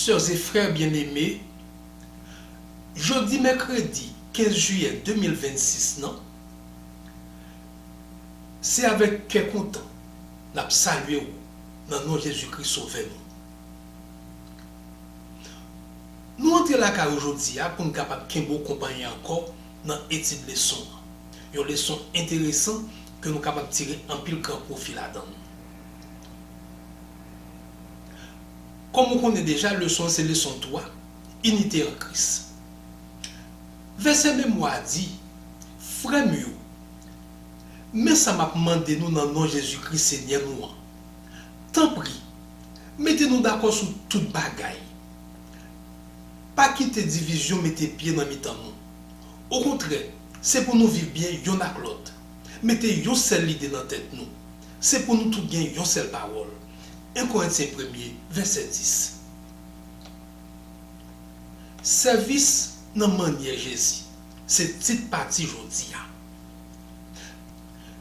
Sœurs et frères bien-aimés, jeudi mercredi 15 juillet 2026, non? C'est avec quel content nous saluons dans le nom de Jésus-Christ sauveur nous. Nous entrons là aujourd'hui pour nous capables de nous accompagner encore dans l'étude de leçon. Une leçon intéressante que nous sommes capables de tirer en pile grand profit là-dedans. Comme on connaît déjà, leçon c'est leçon 3, unité en Christ. Verset mémoire dit, frère mieux, mais ça m'a demandé nous dans le nom de Jésus-Christ Seigneur nous. Tant pis, mettez-nous d'accord sur toute bagaille. Pas quitter division, mettez pied dans mi-temps nous. Au contraire, c'est pour nous vivre bien yon ak l'autre. Mettez yon seule idée dans la tête nous. C'est pour nous tout gagner yon seule parole. 1 Corinthiens 1er, verset 10. Service dans manière Jésus. C'est petite partie aujourd'hui.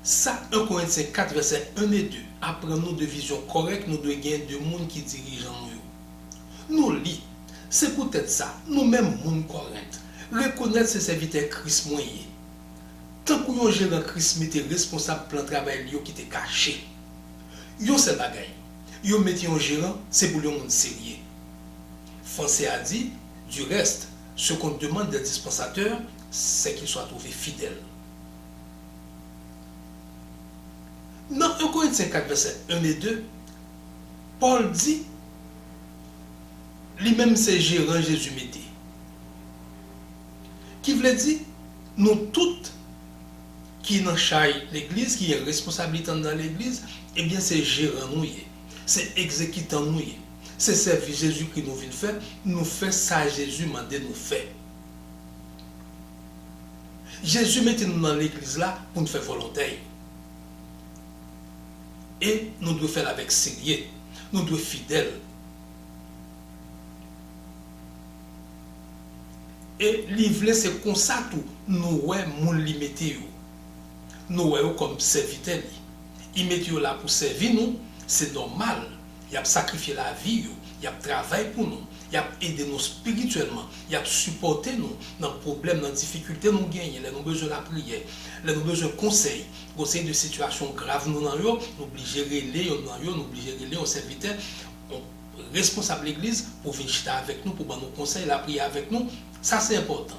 Ça, 1 Corinthiens 4, verset 1 et 2. Après nous de vision correcte, nous devons gagner de monde qui dirigent nous. Nous lit. C'est peut-être ça, nous-mêmes, monde correct. Reconnaître ces serviteurs Christ moyen. Tant que yon gérant Christ mettez responsable pour le travail qui était caché. Yon c'est bagaille. Yon mettez un gérant, c'est pour le monde sérieux. Français a dit, du reste, ce qu'on demande des dispensateurs, c'est qu'ils soient trouvés fidèles. Dans 1 Corinthiens 4, verset 1 et 2, Paul dit, lui-même c'est gérant Jésus mettez. Qui veut dire, nous toutes qui n'en chaille l'église, qui est responsabilité dans l'église, eh bien c'est gérant nous, c'est exécutant nous, c'est service Jésus qui nous vient faire, nous fait ça Jésus m'a dit nous faire. Jésus mettez nous dans l'église là pour nous faire volontaire. Et nous devons faire avec sérieux, nous devons être fidèles. Et livrer c'est comme ça tout, nous ouais mon limité nous ouais comme serviteur. Il met là pour servir nous, c'est normal. Il a sacrifié la vie, il a travaillé pour nous, il a aidé nous spirituellement, il a supporté nous dans les problèmes, dans les difficultés nous gagnons, nous avons besoin de la prière, nous avons besoin de conseils de situations graves nous avons, nous obligés de gérer nous obligés de gérer un serviteur, responsable de l'église pour venir avec nous, pour nous conseiller, la prière avec nous. Ça c'est important.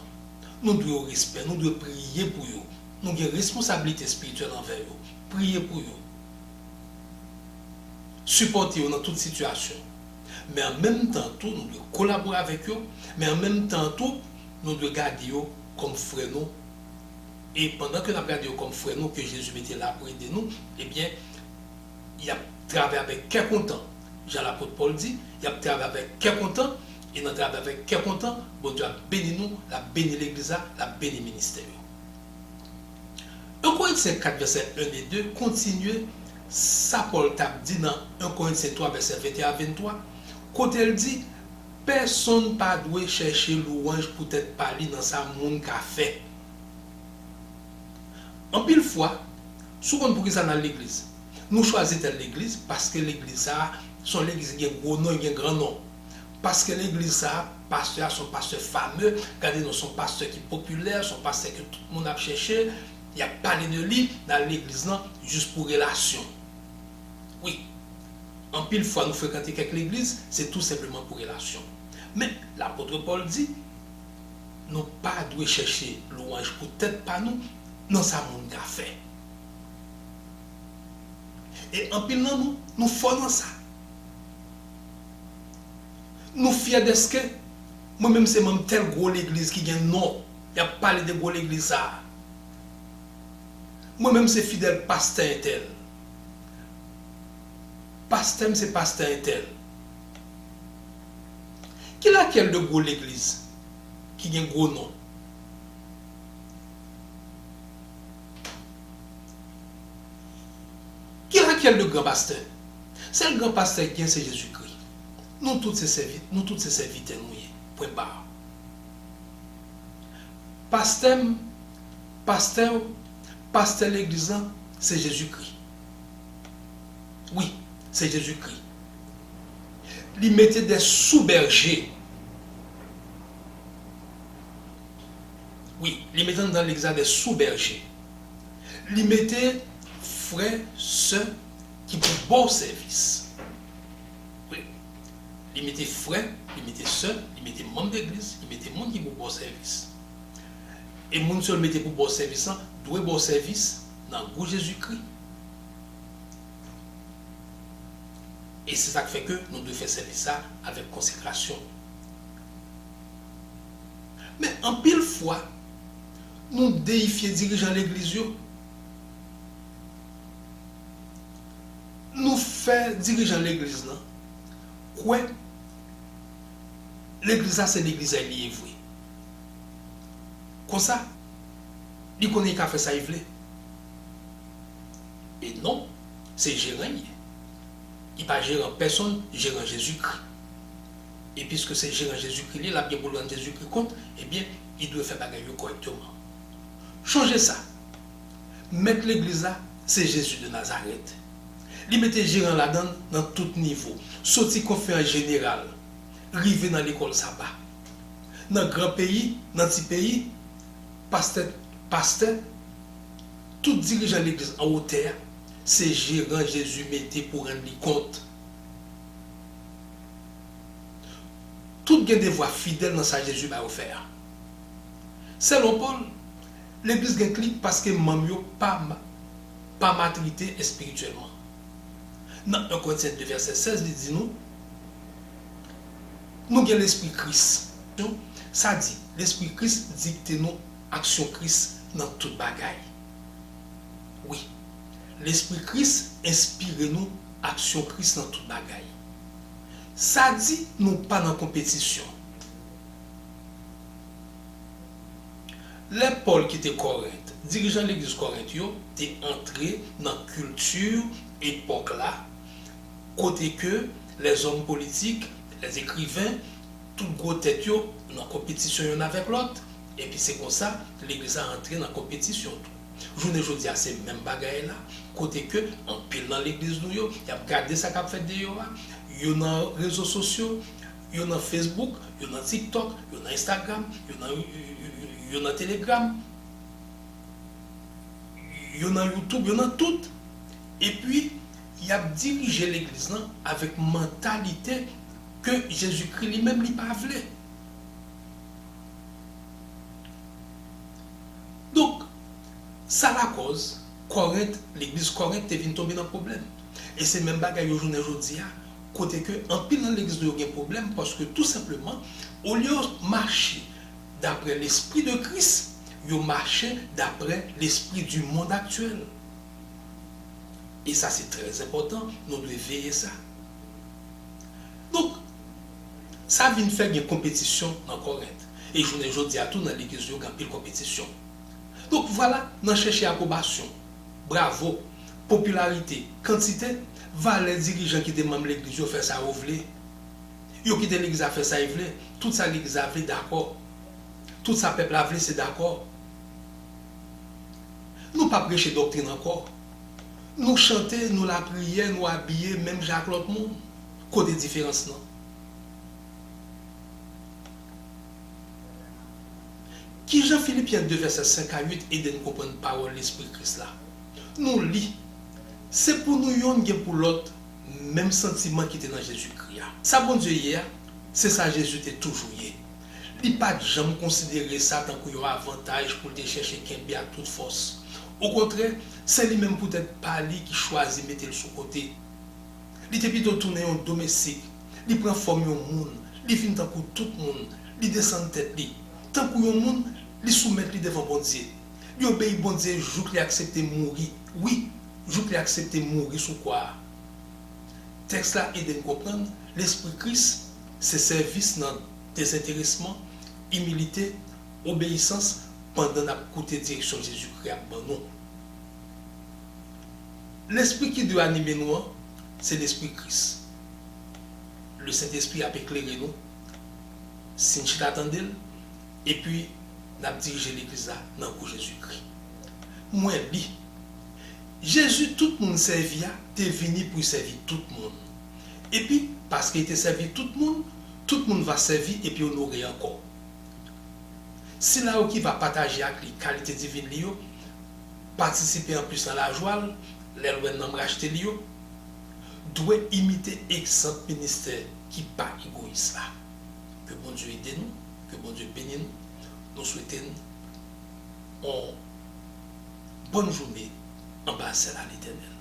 Nous devons respect, nous devons prier pour eux. Nous avons une responsabilité spirituelle envers eux. Prier pour eux. Supporter eux dans toute situation. Mais en même temps, nous devons collaborer avec eux. Mais en même temps, nous devons garder eux comme frères nous. Et pendant que nous gardons comme frères nous, que Jésus était là pour aider nous, eh bien, il a travaillé avec quel content. Jean-l'apôtre Paul dit, il a travaillé avec quel content. Et nous travaillons avec quel content, bon Dieu a béni nous, la béni l'église, la béni le ministère. 1 Corinthiens 4, verset 1 et 2, continuez, ça Paul t'a dit dans 1 Corinthiens 3, verset 21 à 23, quand elle dit, personne pas doit chercher louange pour être parlé dans sa monde qu'a fait. En pile fois, souvent pour ça dans l'église, nous choisissons l'église parce que l'église, son l'église qui a un gros nom, qui a un grand nom. Parce que l'église a pasteur, son pasteur fameux, regardez nous son pasteur qui est populaire, son pasteur que tout le monde a cherché, il a parlé de lui dans l'église juste pour relation. Oui, en pile fois nous fréquentons quelques l'église, c'est tout simplement pour relation. Mais l'apôtre Paul dit, nous pas devons chercher louange peut-être pas nous, non ça monde a fait. Et en pile nous faisons ça. Nous fiers de ce que moi-même c'est même tel gros l'église qui gagne non. Il y a parlé de gros l'église ça. Moi-même c'est fidèle pasteur tel. Pasteur c'est pasteur tel. Qui a quel de gros l'église qui gagne gros nom? Qui a quel de grand pasteur? C'est le grand pasteur qui est Jésus-Christ. Nous tous ces serviteurs, point barre. Pasteur l'église, c'est Jésus-Christ. Oui, c'est Jésus-Christ. il mettait des sous-bergers. Oui, il mettait dans l'église des sous-bergers. Il mettait frères, sœurs qui pour bon service. Oui. Il mettait frères, il mettait sœurs, il mettait membres d'église, il mettait monde qui pour bon service. Et moun seul mettait pour bon service, doit bon service dans le goût Jésus-Christ. Et c'est ça qui fait que nous devons faire service ça avec consécration. Mais en pile fois, nous déifions dirigeants de l'église. Nous faisons dirigeants de l'église. Quoi? L'église, c'est l'église liée. Comme ça, il connaît qu'à faire ça, il veut. Et non, c'est gérant. Il n'est pas gérant personne, gérant Jésus-Christ. Et puisque c'est gérant Jésus-Christ, il a bien voulu rendre Jésus-Christ compte, eh bien, il doit faire bagaille correctement. Changer ça. Mettre l'église là, c'est Jésus de Nazareth. Il mettait gérant là-dedans dans tout niveau. Sorti conférence générale, arriver dans l'école sabbat. Dans le grand pays, dans le petit pays, pasteur, tout dirigeant de l'église en hauteur, c'est gérant Jésus mettait pour rendre compte. Tout gain des voix fidèles dans sa Jésus va offert. Selon Paul, l'église gagne clic parce que mamio pas maturité spirituellement. Dans 1 Corinthiens 2 verset 16, il dit nous avons l'esprit Christ. Ça dit, l'esprit Christ dicte nous action Christ dans toute bagaille. Oui, l'esprit Christ inspire nous action Christ dans toute bagaille. Ça dit, nous pas dans compétition. Les Paul qui étaient Corinthe, dirigeant de l'église Corinthe, étaient entrés dans la culture époque là, côté que les hommes politiques, les écrivains, tout gros tête dans compétition avec l'autre, et puis c'est comme ça l'église a entré dans la compétition. Je ne dis pas c'est même bagaille là, côté que en pile dans l'église nous il y a regardé ça qu'a fait de yo, il y a dans les réseaux sociaux, il y a dans Facebook, il y a dans TikTok, il y a dans Instagram, il y a dans Telegram, il y a dans YouTube, il y a dans tout. Et puis il a dirigé l'église avec mentalité que Jésus-Christ lui-même n'a pas voulu. Donc, ça la cause, Corinthe, l'église Corinthe est venue tomber dans le problème. Et c'est même bagaille aujourd'hui, côté que, en pile dans l'église, il y a un problème parce que tout simplement, au lieu de marcher d'après l'esprit de Christ, il marché d'après l'esprit du monde actuel. Et ça, c'est très important, nous devons veiller ça. Donc, ça vient faire une compétition dans Corinthe. Et je dis à tout dans l'église, il y a une compétition. Donc voilà, nous cherchons approbation, bravo, popularité, quantité, va les dirigeants qui demandent l'église de faire ça, vous voulez. Ils ont quitté l'église à faire ça, ils voulaient. Tout ça, l'église a fait d'accord. Tout ça, peuple a fait, c'est d'accord. Nous pas prêcher doctrine encore. Nous chanter, nous la prière, nous habiller, même Jacques l'autre monde. Côté différence, non. Qui Jean-Philippiens 2, verset 5 à 8 aide nous comprendre la parole de l'Esprit Christ là. Nous lit. C'est pour nous yon pour l'autre, même sentiment qui était dans Jésus-Christ. Ça, bon Dieu, hier, c'est ça Jésus était toujours hier. Il n'a pas jamais considéré ça tant qu'il y a un avantage pour te chercher quelqu'un à toute force. Au contraire, c'est lui-même peut-être pas lui qui choisit de mettre le sous côté. Il était plutôt tourné en domestique. Il prend forme au monde. Il vient tant que tout le monde. Il descend tête lui. Tant que le monde, il soumet devant bon Dieu. Il obéit bon Dieu, jour qu'il accepte de mourir. Oui, jour qu'il accepte de mourir sous quoi? Texte là aide à comprendre. L'Esprit Christ, c'est service dans désintéressement, humilité, obéissance pendant la courte direction de Jésus-Christ. L'Esprit qui doit animer nous, c'est l'Esprit Christ. Le Saint-Esprit a éclairé nous. Si nous l'attendons, et puis nous avons dirigé l'église dans le Jésus-Christ. Moi, Jésus, tout le monde servia, est venu pour servir tout le monde. Et puis, parce qu'il était servi tout le monde va servir et puis on aurait encore. Si là qui va partager avec les qualités divines, participer en plus à la joie, les lois n'ont racheté, doit imiter exemple ministère qui pas égoïste là. Que bon Dieu aide nous, que bon Dieu bénisse nous. Nous souhaitons une bonne journée en bas à l'Éternel.